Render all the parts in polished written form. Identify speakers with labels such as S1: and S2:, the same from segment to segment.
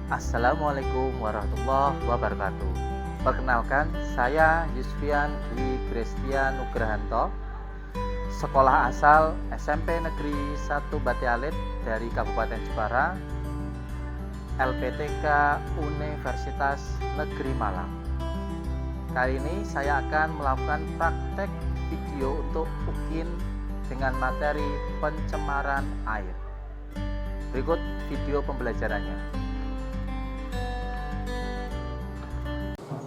S1: Assalamualaikum warahmatullahi wabarakatuh. Perkenalkan, saya Yusfian Dwi Grestian Nugrahanto, sekolah asal SMP Negeri 1 Bati Alit dari Kabupaten Jepara, LPTK Universitas Negeri Malang. Kali ini saya akan melakukan praktek video untuk UKIN dengan materi pencemaran air. Berikut video pembelajarannya.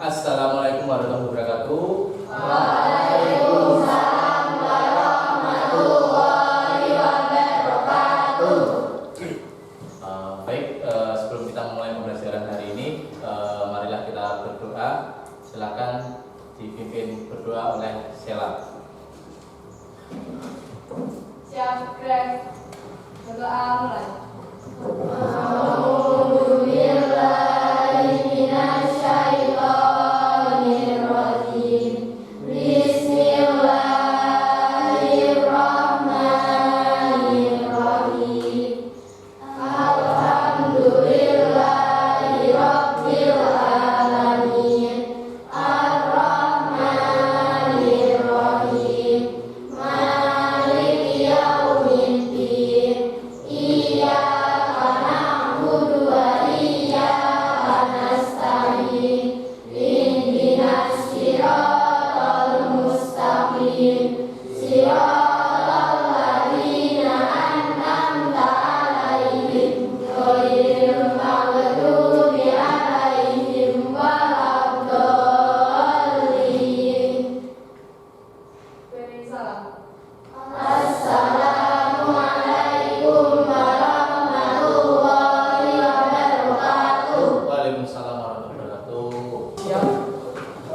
S2: Assalamualaikum warahmatullahi wabarakatuh.
S3: Waalaikumsalam warahmatullahi wabarakatuh.
S2: Baik, sebelum kita mulai pembelajaran hari ini, marilah kita berdoa. Silakan dipimpin berdoa oleh Sheila.
S3: Siap, Greg. Berdoa mulai.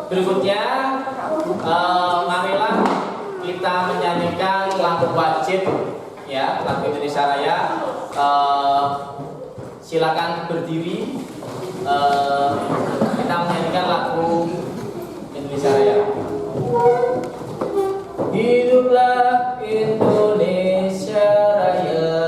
S2: Berikutnya, marilah kita menyanyikan lagu wajib, ya, lagu Indonesia Raya. Silakan berdiri. Kita menyanyikan lagu Indonesia Raya. Hiduplah Indonesia Raya.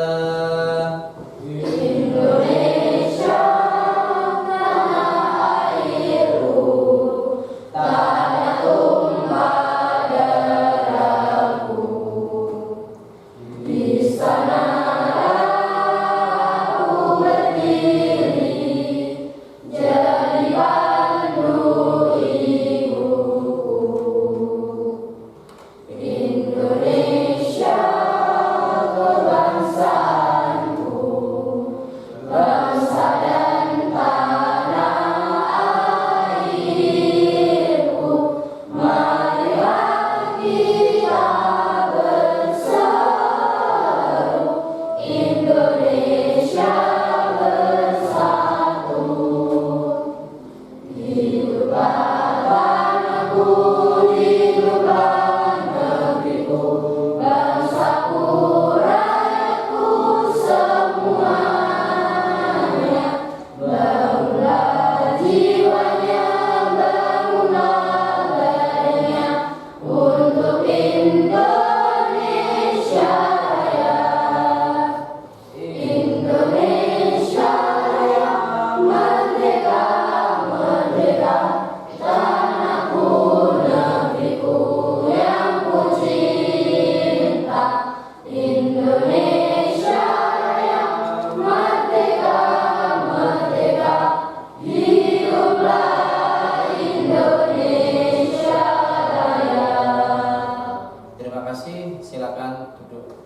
S2: Silakan duduk.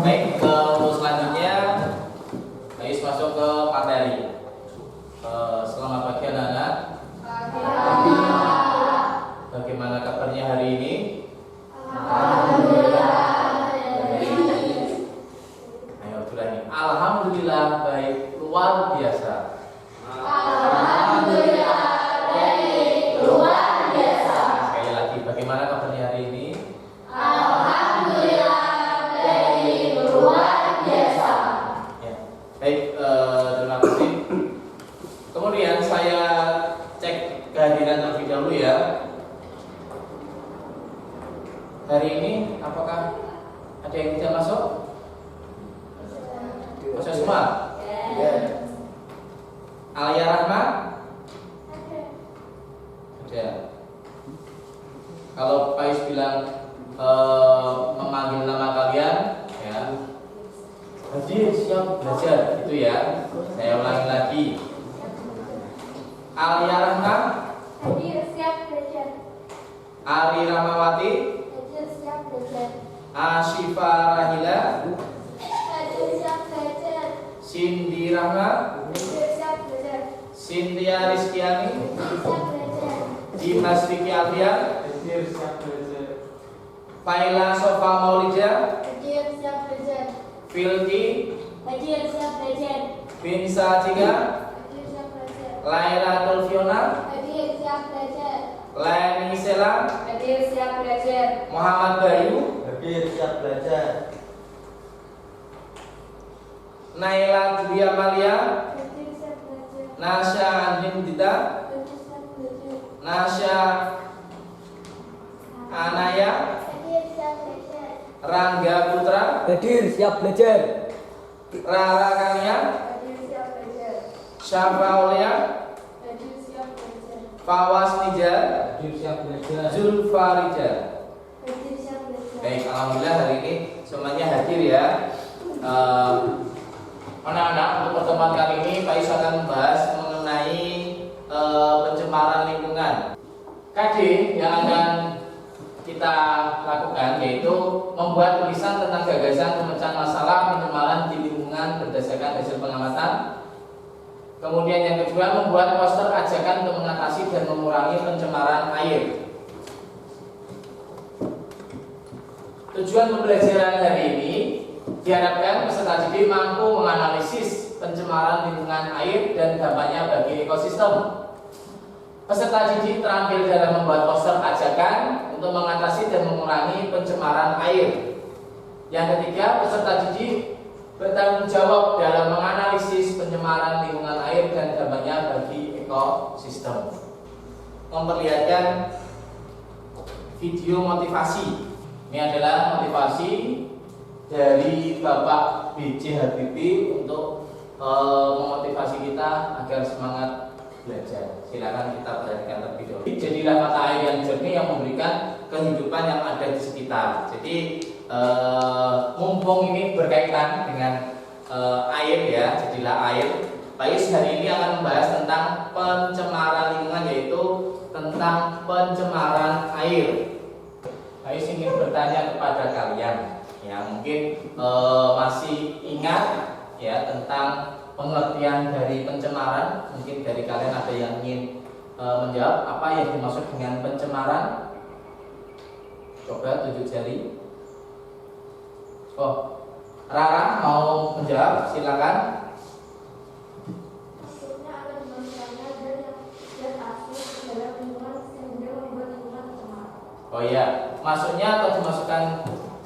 S2: Baik, untuk selanjutnya Ais masuk ke materi. Selamat pagi anak-anak. Bagaimana kabarnya hari ini? Ayo ulangi. Alhamdulillah baik, luar biasa.
S3: Alhamdulillah baik, luar biasa.
S2: Sekali lagi, bagaimana kabarnya hari ini?
S3: Alhamdulillah baik, luar biasa.
S2: Ya. Baik, terima kasih. Kemudian saya cek kehadiran terlebih dahulu ya. Hari ini apakah ada yang tidak masuk? Masuk semua?
S3: Ya.
S2: Alia Rahma? Ada. Kalau Pak Yus bilang memanggil nama kalian, ya. Hadir, siap belajar, itu ya. Saya ulangi lagi. Alia Rahma?
S3: Hadir, siap belajar.
S2: Ari Ramawati?
S3: Hadir, siap belajar.
S2: Asyifa Rahila?
S3: Hadir, siap belajar.
S2: Cindy Rahma?
S3: Hadir, siap belajar.
S2: Cynthia Rizkyani?
S3: Siap belajar.
S2: Dimas Vicky Alfian? Faila Sofa Maulida?
S3: Hadir, siap belajar.
S2: Filki?
S3: Hadir, siap belajar.
S2: Binsa Cika?
S3: Hadir, siap belajar.
S2: Laila Tulfiona?
S3: Hadir, siap belajar.
S2: Leni Sela?
S3: Hadir, siap belajar.
S2: Muhammad Bayu?
S4: Hadir, siap belajar.
S2: Naila Julia Malia?
S3: Hadir, siap belajar.
S2: Nasya Andin Dita?
S3: Hadir, siap belajar.
S2: Nasya Anaya?
S3: Hadir, siap belajar.
S2: Rangga Putra?
S4: Hadir, siap belajar.
S2: Rara Kania?
S3: Hadir, siap belajar.
S2: Syafa Aulia?
S3: Hadir, siap belajar.
S2: Fawas Nijar?
S4: Hadir, siap belajar.
S2: Zulfa Rijal?
S3: Hadir, siap belajar.
S2: Baik, alhamdulillah hari ini semuanya hadir ya. Anak-anak, untuk pertemuan kali ini Pak Yus akan membahas mengenai pencemaran lingkungan. KD yang akan kita lakukan yaitu membuat tulisan tentang gagasan pemecahan masalah pencemaran di lingkungan berdasarkan hasil pengamatan. Kemudian yang kedua, membuat poster ajakan untuk mengatasi dan mengurangi pencemaran air. Tujuan pembelajaran hari ini diharapkan peserta didik mampu menganalisis pencemaran lingkungan air dan dampaknya bagi ekosistem. Peserta didik terampil dalam membuat poster ajakan untuk mengatasi dan mengurangi pencemaran air. Yang ketiga, peserta didik bertanggung jawab dalam menganalisis pencemaran lingkungan air dan dampaknya bagi ekosistem. Memperlihatkan video motivasi. Ini adalah motivasi dari Bapak B.J. Habibie untuk memotivasi kita agar semangat belajar. Silakan kita perhatikan terlebih dahulu. Jadilah mata air yang jernih yang memberikan kehidupan yang ada di sekitar. Jadi mumpung ini berkaitan dengan air ya, jadilah air. Pak Yus hari ini akan membahas tentang pencemaran lingkungan, yaitu tentang pencemaran air. Pak Yus ingin bertanya kepada kalian, ya mungkin masih ingat ya tentang pengertian dari pencemaran. Mungkin dari kalian ada yang ingin menjawab apa yang dimaksud dengan pencemaran. Coba tunjuk jari. Oh, Rara mau menjawab, silakan.
S3: Maksudnya akan dimasukkannya zat asing ke dalam lingkungan sehingga membuat lingkungan tercemar.
S2: Oh iya, maksudnya atau dimasukkan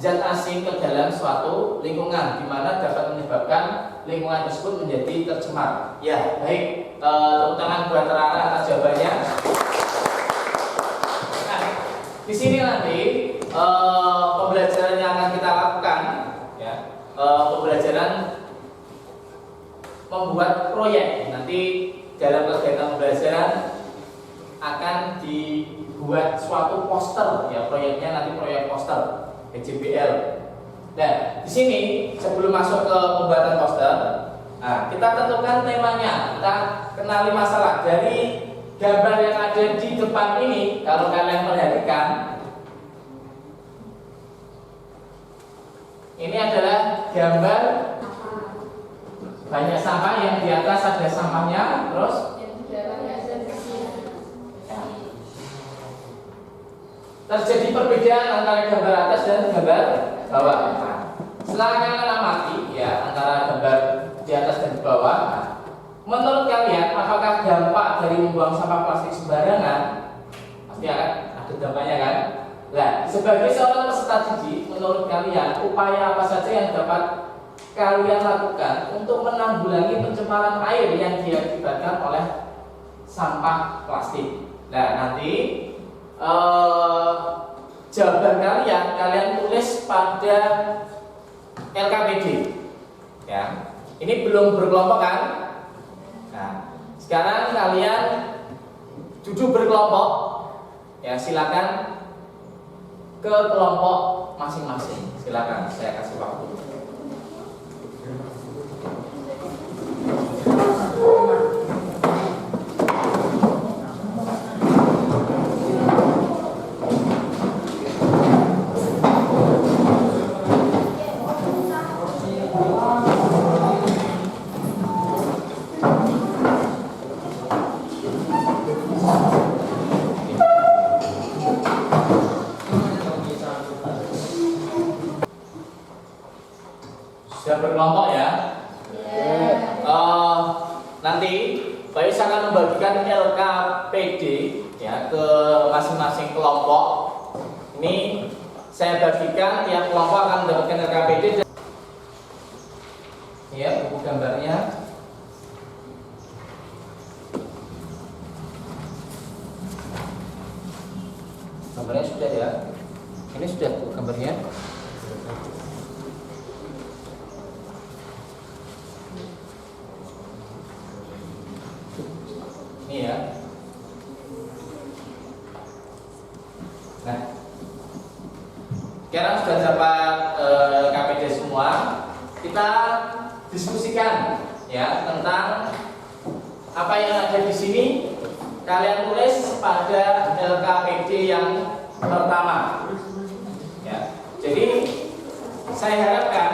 S2: zat asing ke dalam suatu lingkungan di mana dapat menyebabkan lingkungan tersebut menjadi tercemar. Ya, baik. Tepuk tangan buat Rara atas jawabannya. Nah, di sini nanti pembelajaran yang akan kita lakukan, ya, pembelajaran membuat proyek. Nanti dalam kegiatan pembelajaran akan dibuat suatu poster, ya proyeknya nanti proyek poster PJBL. Nah, di sini sebelum masuk ke pembuatan poster, nah, kita tentukan temanya. Kita kenali masalah dari gambar yang ada di depan ini. Kalau kalian perhatikan, ini adalah gambar banyak sampah yang di atas ada sampahnya, terus terjadi perbedaan antara gambar atas dan gambar bawah. Setelah kalian amati ya antara gambar di atas dan di bawah, menurut kalian apakah dampak dari membuang sampah plastik sembarangan? Pasti akan ada dampaknya kan? Nah, sebagai seorang peserta didik, menurut kalian upaya apa saja yang dapat kalian lakukan untuk menanggulangi pencemaran air yang diakibatkan oleh sampah plastik? Nah, nanti jawaban kalian tulis pada LKPD ya. Ini belum berkelompok kan? Nah, Sekarang kalian duduk berkelompok. Ya, silakan ke kelompok masing-masing. Silakan, saya kasih waktu. Sudah berkelompok ya? Nanti Pak Yus akan membagikan LKPD ya ke masing-masing kelompok. Ini saya bagikan, tiap kelompok akan mendapatkan LKPD. Ya, buku gambarnya. Gambarnya sudah ya. Ini sudah buku gambarnya. Ini ya. Nah, sekarang sudah dapat KPD semua. Kita diskusikan ya tentang apa yang ada di sini. Kalian tulis pada LKPD yang pertama. Ya. Jadi saya harapkan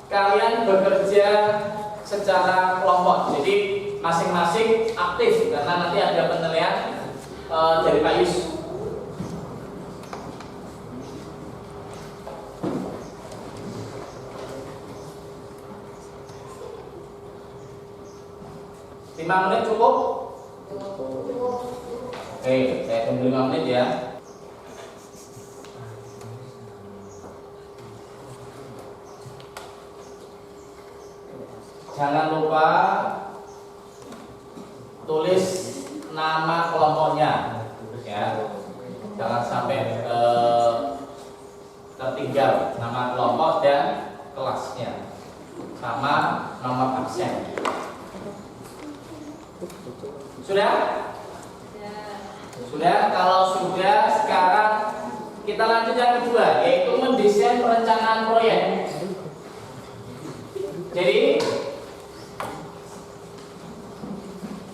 S2: kalian bekerja secara kelompok. Jadi masing-masing aktif karena nanti ada penilaian dari Pak Yus. Lima menit cukup? Oke, saya tunggu 5 menit ya. Jangan lupa tulis nama kelompoknya ya, jangan sampai tertinggal nama kelompok dan kelasnya sama nomor absen. Sudah? Sudah? Kalau sudah, sekarang kita lanjut yang kedua, yaitu mendesain perencanaan proyek. Jadi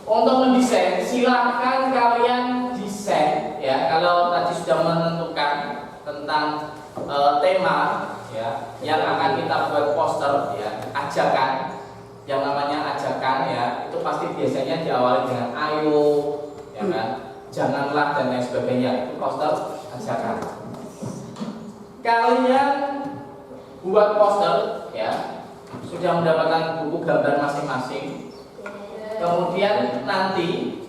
S2: untuk mendesain, silahkan kalian desain ya. Kalau tadi sudah menentukan tentang tema ya, yang akan kita buat poster ya, ajakan, yang namanya ajakan ya, itu pasti biasanya diawali dengan ayo, ya kan, janganlah dan lain sebagainya. Itu poster ajakan. Kalian buat poster ya, sudah mendapatkan buku gambar masing-masing. Kemudian nanti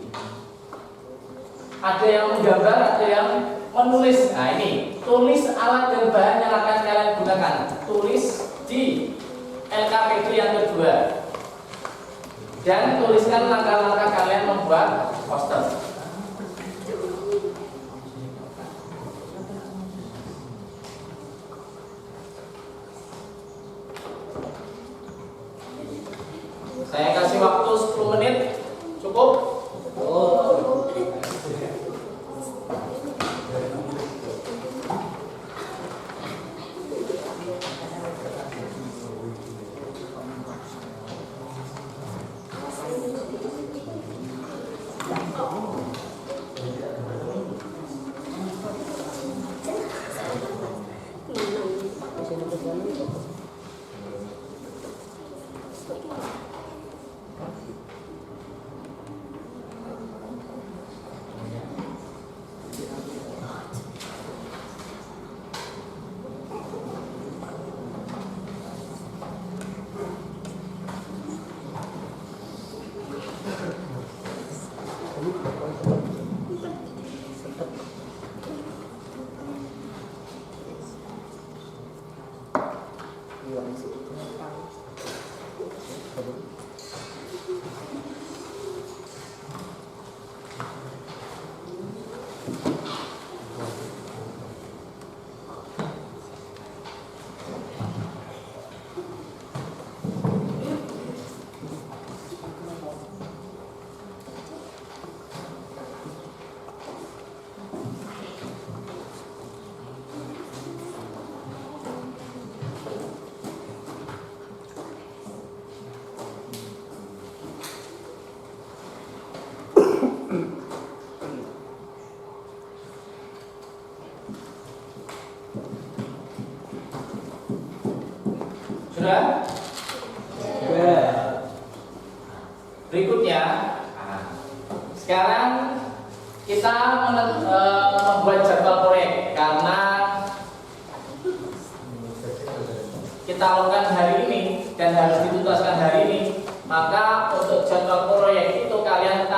S2: ada yang menggambar, ada yang menulis. Nah ini, tulis alat dan bahan yang akan kalian gunakan. Tulis di LKPD yang kedua. Dan tuliskan langkah-langkah kalian membuat poster. Saya kasih waktu 10 menit. Cukup? Sudah?
S4: Sudah.
S2: Berikutnya, sekarang kita membuat jadwal proyek karena kita lakukan hari ini dan harus dituntaskan hari ini. Maka untuk jadwal proyek itu kalian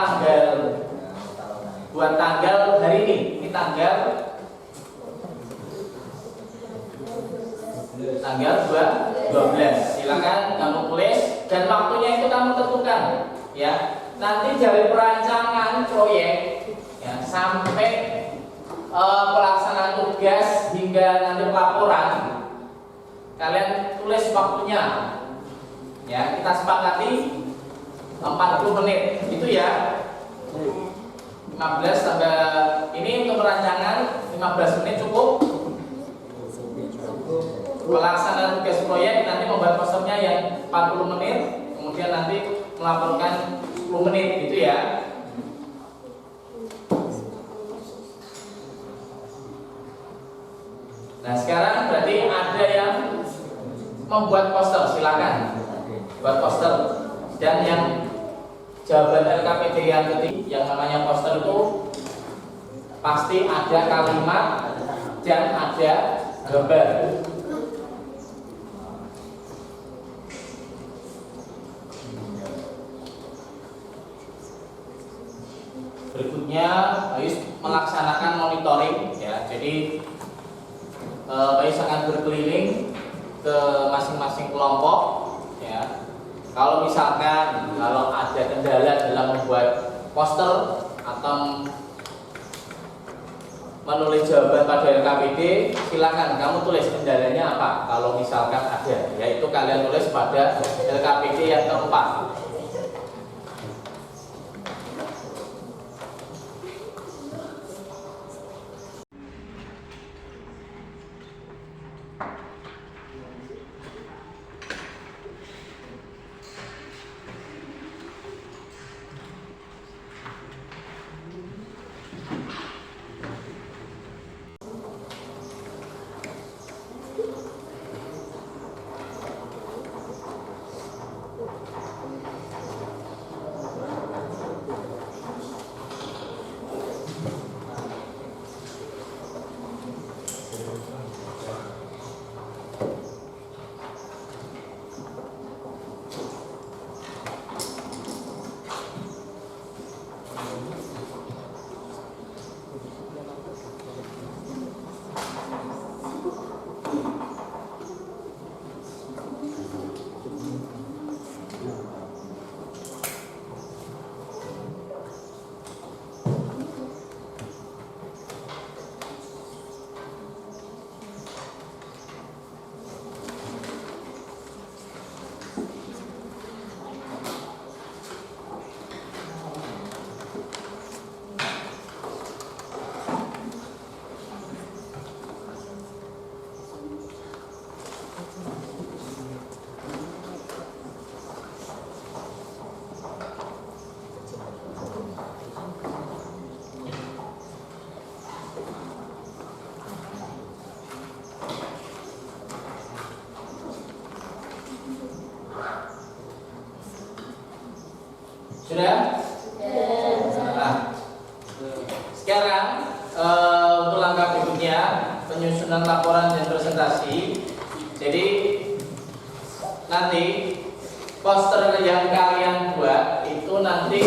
S2: buat tanggal hari ini. Ini tanggal 12. Silakan kamu tulis dan waktunya itu kamu tentukan, ya. Nanti dari perancangan proyek, ya, sampai pelaksanaan tugas hingga nanti pelaporan, kalian tulis waktunya. Ya, kita sepakati 40 menit. Itu ya. 15 sampai ini untuk perancangan 15 menit cukup. Pelaksanaan tugas proyek nanti membuat posternya yang 40 menit, kemudian nanti melaporkan 10 menit gitu ya. Nah, sekarang berarti ada yang membuat poster, silakan buat poster. Dan yang jawaban LKPD yang ketiga, yang namanya poster itu pasti ada kalimat dan ada gambar. Berikutnya Bayus melaksanakan monitoring, ya. Jadi Bayus akan berkeliling ke masing-masing kelompok, ya. Kalau misalkan ada kendala dalam membuat poster atau menulis jawaban pada LKPD, silakan kamu tulis kendalanya apa. Kalau misalkan ada, yaitu kalian tulis pada LKPD yang keempat. Sudah? Nah, sekarang untuk langkah berikutnya penyusunan laporan dan presentasi. Jadi nanti poster yang kalian buat itu nanti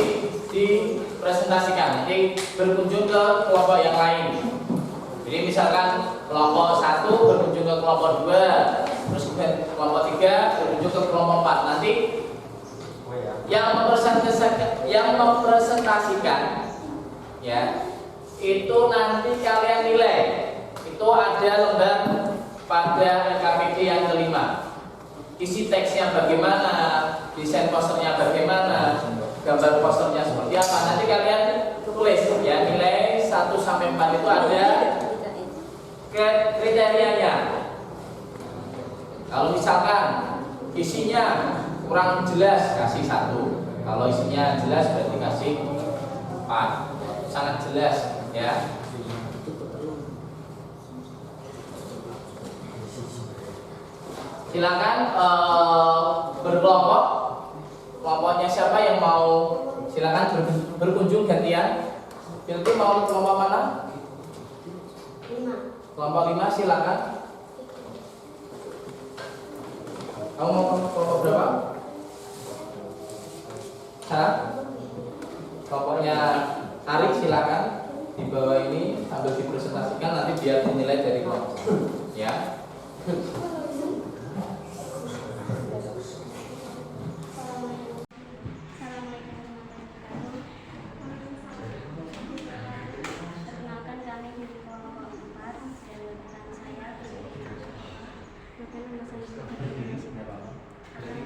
S2: dipresentasikan, nanti berkunjung ke kelompok yang lain. Jadi misalkan kelompok 1 berkunjung ke kelompok 2, terus kelompok 3 berkunjung ke kelompok 4. Nanti yang mempresentasikan, ya, itu nanti kalian nilai. Itu ada lembar pada LKPD yang kelima. Isi teksnya bagaimana, desain posternya bagaimana, gambar posternya seperti apa. Nanti kalian tulis, ya, nilai 1 sampai 4 itu ada kriterianya. Kalau misalkan isinya kurang jelas, kasih 1. Kalau isinya jelas berarti kasih sangat jelas ya. Silakan berkelompok. Kelompoknya siapa yang mau? Silakan berkunjung gantian. Pilih mau kelompok mana?
S3: 5.
S2: Kelompok 5 silakan. Kamu mau kelompok berapa? Hah? Kelompoknya Tarik silakan di bawah ini sambil dipresentasikan nanti biar dinilai dari kelompok. Ya.
S3: Perkenalkan kami di kelompok 4 dan dengan saya Bukan nama saya akan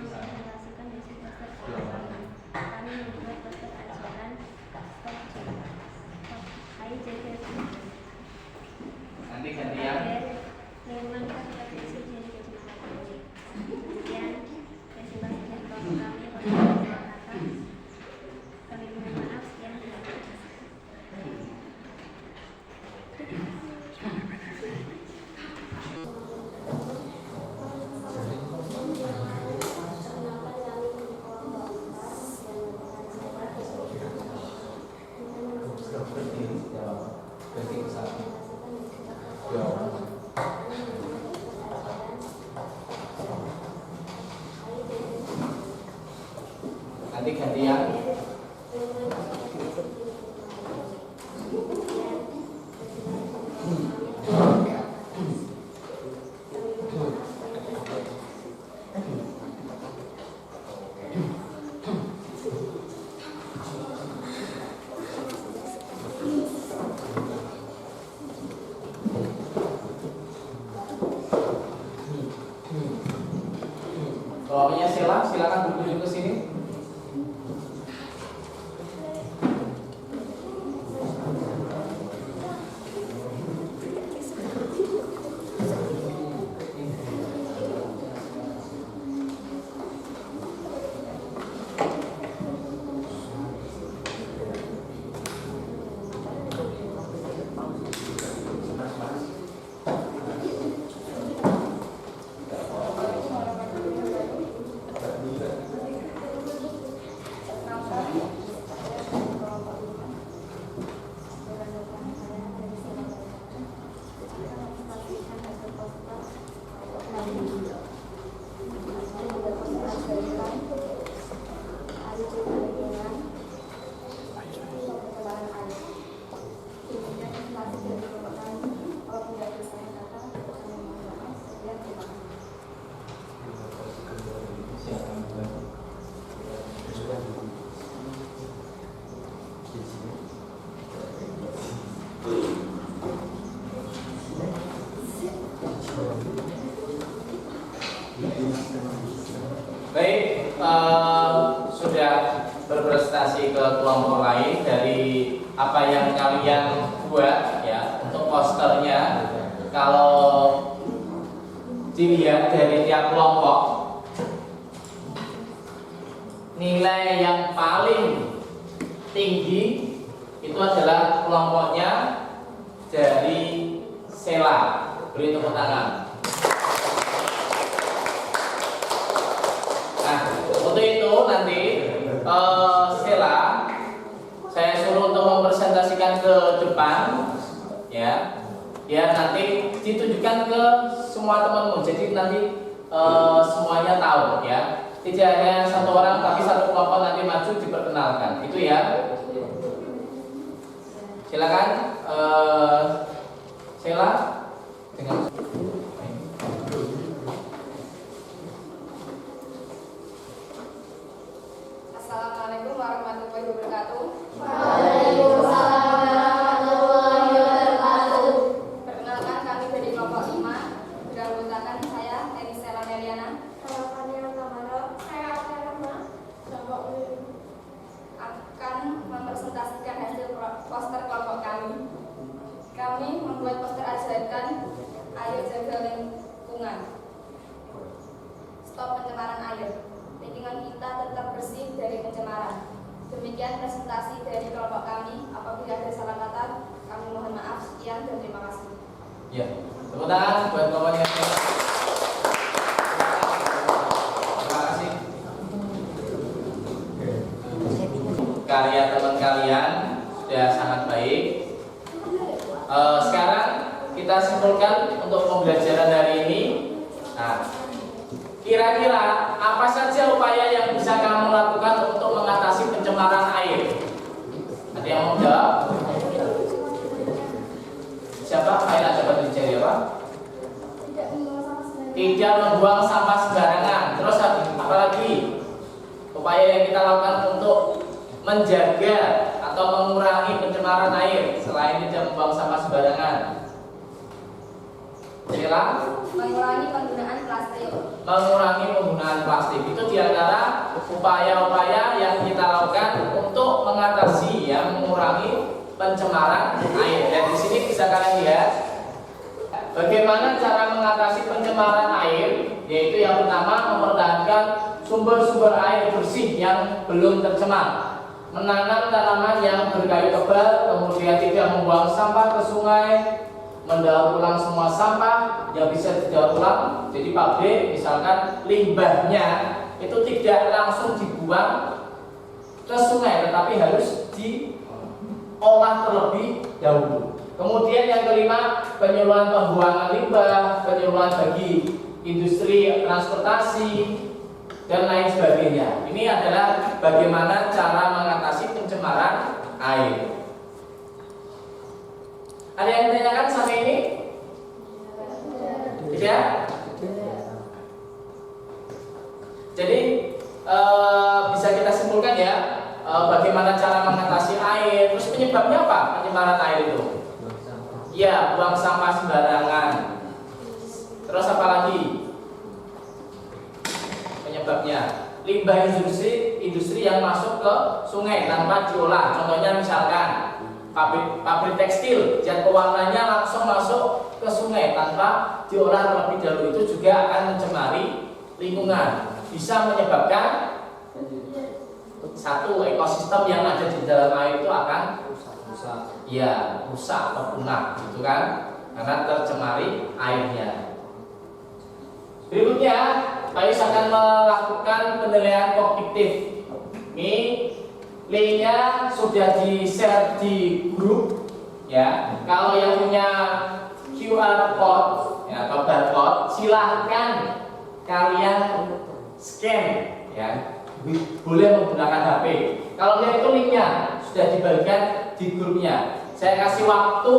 S3: menjelaskan basic poster kami. Kami membuat poster ajaran
S2: Nanti gantian.
S3: Memang kompetisi dari kecamatan ini. Kemudian presentasi dari kelompok kami mengatakan kami mohon maaf sekian terima kasih.
S2: Nanti gantian. Kelompoknya Sheila, silakan berkunjung ke sini. Baik, sudah berprestasi ke kelompok lain dari apa yang kalian buat ya untuk posternya. Kalau dilihat dari tiap kelompok, nilai yang paling tinggi itu adalah kelompoknya dari Sheila. Beri tepuk tangan. Nah, untuk itu nanti Sheila saya suruh untuk mempresentasikan ke depan ya, biar nanti ditunjukkan ke semua temanmu. Jadi nanti semuanya tahu ya. Tidak hanya satu orang tapi satu kelompok nanti maju diperkenalkan. Itu ya. Silakan Sheila dengan
S5: Assalamualaikum warahmatullahi wabarakatuh.
S3: Waalaikumsalam warahmatullahi wabarakatuh.
S5: Perkenalkan kami dari kelompok 5 beranggotakan saya Elisela Meriana
S3: Saya Fania Tamara. Saya Alma. Kelompok 5
S5: akan mempresentasikan hasil poster kelompok kami. Kami membuat poster ajakan ayo jaga lingkungan. Stop pencemaran air. Lingkungan kita tetap bersih dari pencemaran. Demikian presentasi dari kelompok kami.
S2: sudah sangat baik. Sekarang kita simpulkan untuk pembelajaran hari ini. Nah, kira-kira apa saja upaya yang bisa kamu lakukan untuk mengatasi pencemaran air? Ada yang mau jawab? Siapa? Ayo coba dicari apa? Tidak membuang sampah sembarangan. Terus apa lagi? Upaya yang kita lakukan untuk menjaga atau mengurangi pencemaran air selain tidak membuang sampah sembarangan. Silakan.
S5: Mengurangi penggunaan plastik.
S2: Mengurangi penggunaan plastik itu diantara upaya-upaya yang kita lakukan untuk mengatasi mengurangi pencemaran air. Dan di sini bisa kalian lihat bagaimana cara mengatasi pencemaran air, yaitu yang pertama mempertahankan sumber-sumber air bersih yang belum tercemar, menanam tanaman yang berkayu tebal, kemudian tidak membuang sampah ke sungai, mendaur ulang semua sampah yang bisa didaur ulang. Jadi pabrik misalkan limbahnya itu tidak langsung dibuang ke sungai, tetapi harus diolah terlebih dahulu. Kemudian yang kelima, penyuluhan pembuangan limbah, penyuluhan bagi industri transportasi dan lain sebagainya. Ini adalah bagaimana cara mengatasi pencemaran air. Ada yang ditanyakan sampai ini? Tidak? Jadi bisa kita simpulkan ya, bagaimana cara mengatasi air. Terus penyebabnya apa? Pencemaran air itu? Ya, buang sampah sembarangan. Terus apa lagi? Penyebabnya limbah industri yang masuk ke sungai tanpa diolah. Contohnya misalkan pabrik tekstil, zat pewarnanya langsung masuk ke sungai tanpa diolah terlebih dahulu, itu juga akan mencemari lingkungan. Bisa menyebabkan satu ekosistem yang ada di dalam air itu akan rusak atau punah, gitu kan? Karena tercemari airnya. Berikutnya, Payus akan melakukan penilaian kognitif. Ini linknya sudah di-share di grup, ya. Kalau yang punya QR code atau barcode, silahkan kalian scan, ya. Boleh menggunakan HP. Kalau lihat itu linknya sudah dibagikan di grupnya. Saya kasih waktu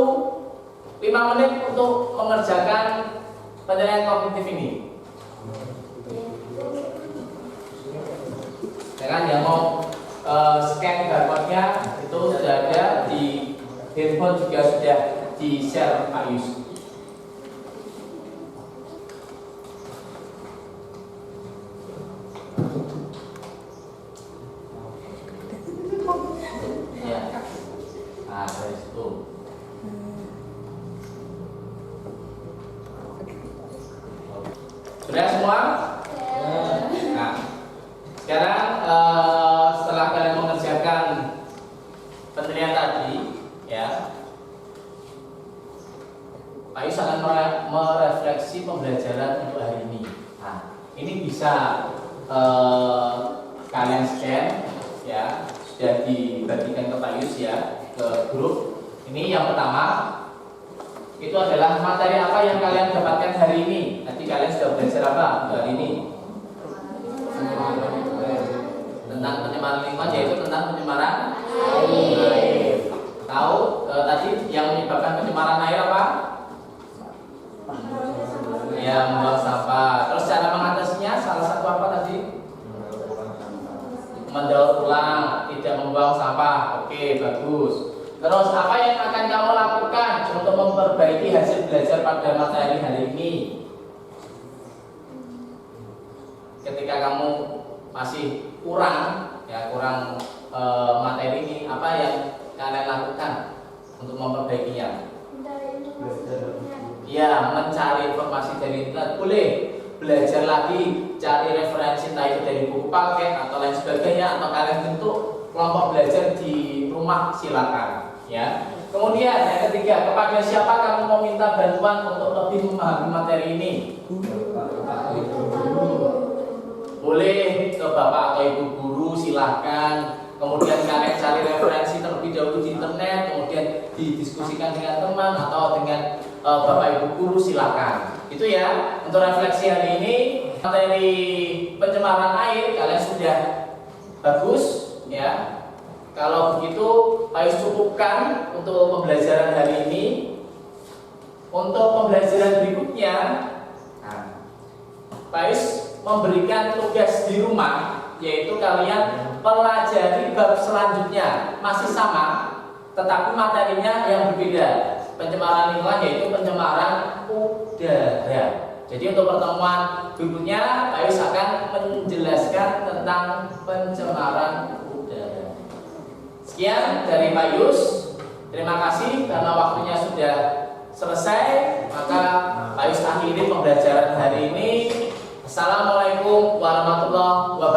S2: 5 menit untuk mengerjakan penilaian kognitif ini. Jangan yang mau scan barcode-nya itu sudah ada di handphone, juga sudah di-share Pak Yus. Ya. Nah, dari situ. Sudah semua? Nah, sekarang setelah kalian mengerjakan penilaian tadi, ya, Pak Yus akan merefleksi pembelajaran untuk hari ini. Nah, ini bisa kalian scan, ya, sudah dibagikan ke Pak Yus ya, ke grup. Ini yang pertama, itu adalah materi apa yang kalian dapatkan hari ini. Nanti kalian sudah belajar apa hari ini? Tentang pencemaran lingkungan, yaitu tentang pencemaran air. Tahu tadi yang menyebabkan pencemaran air apa? Ya, membuang sampah. Terus cara mengatasinya salah satu apa tadi? Mendaur ulang, tidak membuang sampah. Oke, bagus. Terus apa yang akan kamu lakukan untuk memperbaiki hasil belajar pada materi hari ini? Ketika kamu masih kurang materi ini, apa yang kalian lakukan untuk memperbaikinya? Ya, mencari informasi dari internet. Boleh belajar lagi, cari referensi entah itu dari buku paket atau lain sebagainya, atau kalian bentuk kelompok belajar di rumah, silakan, ya. Kemudian yang ketiga, kepada siapa kamu mau minta bantuan untuk lebih memahami materi ini? Boleh ke bapak atau ibu guru, silahkan. Kemudian kalian cari referensi terlebih terlebih dahulu di internet, kemudian didiskusikan dengan teman atau dengan Bapak Ibu guru, silakan. Itu ya untuk refleksi hari ini. Materi pencemaran air kalian sudah bagus ya. Kalau begitu ayo cukupkan untuk pembelajaran hari ini. Untuk pembelajaran berikutnya, Pak Yus memberikan tugas di rumah, yaitu kalian pelajari bab selanjutnya, masih sama, tetapi materinya yang berbeda. Pencemaran lingkungan yaitu pencemaran udara. Jadi untuk pertemuan berikutnya, Pak Yus akan menjelaskan tentang pencemaran udara. Sekian dari Pak Yus. Terima kasih karena waktunya sudah selesai. Maka Pak Yus akhiri pembelajaran hari ini. Assalamualaikum warahmatullahi wabarakatuh.